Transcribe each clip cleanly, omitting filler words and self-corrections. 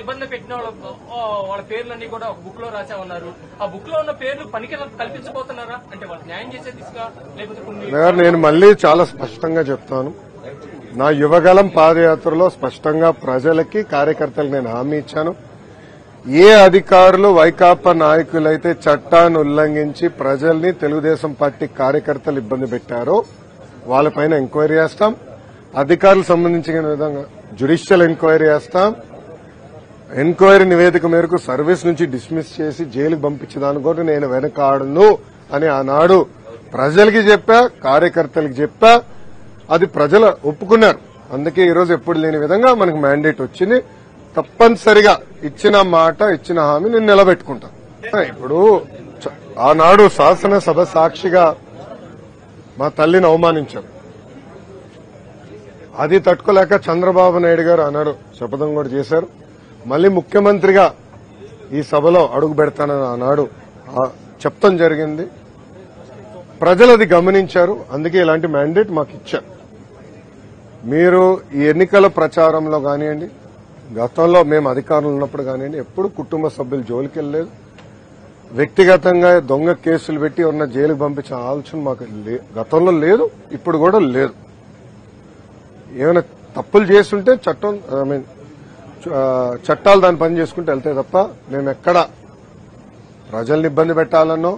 ఇబ్బంది పెట్టిన వాళ్ళ పేర్లన్నీ కూడా ఒక బుక్ లో రాసామన్నారు. ఆ బుక్ లో ఉన్న పేర్లు పనికి కల్పించబోతున్నారా? అంటే వాళ్ళు న్యాయం చేసే దిశగా లేకపోతే నేను మళ్లీ చాలా స్పష్టంగా చెప్తాను. నా యువగలం పాదయాత్రలో స్పష్టంగా ప్రజలకి కార్యకర్తలకు నేను హామీ ఇచ్చాను. ఏ అధికారులు వైకాపా నాయకులైతే చట్టాన్ని ఉల్లంఘించి ప్రజల్ని తెలుగుదేశం పార్టీ కార్యకర్తలు ఇబ్బంది పెట్టారో వాళ్ళపైన ఎంక్వైరీ చేస్తాం. అధికారులకు సంబంధించిన విధంగా జ్యుడిషియల్ ఎంక్వైరీ చేస్తాం. ఎంక్వైరీ నివేదిక మేరకు సర్వీస్ నుంచి డిస్మిస్ చేసి జైలుకు పంపించడానికి కూడా నేను వెనకాడను అని ఆనాడు ప్రజలకి చెప్పా, కార్యకర్తలకు చెప్పా. అది ప్రజలు ఒప్పుకున్నారు. అందుకే ఈరోజు ఎప్పుడు లేని విధంగా మనకు మ్యాండేట్ వచ్చింది. తప్పనిసరిగా ఇచ్చిన మాట, ఇచ్చిన హామీ నేను నిలబెట్టుకుంటాను. ఇప్పుడు ఆనాడు శాసనసభ సాక్షిగా మా తల్లిని అవమానించారు. అది తట్టుకోలేక చంద్రబాబు నాయుడు గారు ఆనాడు శపథం కూడా చేశారు. మళ్లీ ముఖ్యమంత్రిగా ఈ సభలో అడుగు పెడతానని ఆనాడు చెప్తాం జరిగింది. ప్రజలు అది గమనించారు. అందుకే ఇలాంటి మ్యాండేట్ మాకు ఇచ్చారు. మీరు ఈ ఎన్నికల ప్రచారంలో కానివ్వండి, గతంలో మేము అధికారంలో ఉన్నప్పుడు కానివ్వండి, ఎప్పుడు కుటుంబ సభ్యులు జోలికి వెళ్ళలేదు. వ్యక్తిగతంగా దొంగ కేసులు పెట్టి ఉన్న జైలుకు పంపించిన ఆలోచన మాకు గతంలో లేదు, ఇప్పుడు కూడా లేదు. ఏమైనా తప్పులు చేస్తుంటే చట్టాలు దాని పని చేసుకుంటూ వెళ్తే తప్ప మేము ఎక్కడ ప్రజల్ని ఇబ్బంది పెట్టాలనో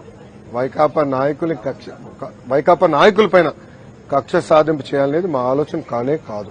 వైకాపా నాయకులపైన కక్ష సాధింపు చేయాలనేది మా ఆలోచన కానే కాదు.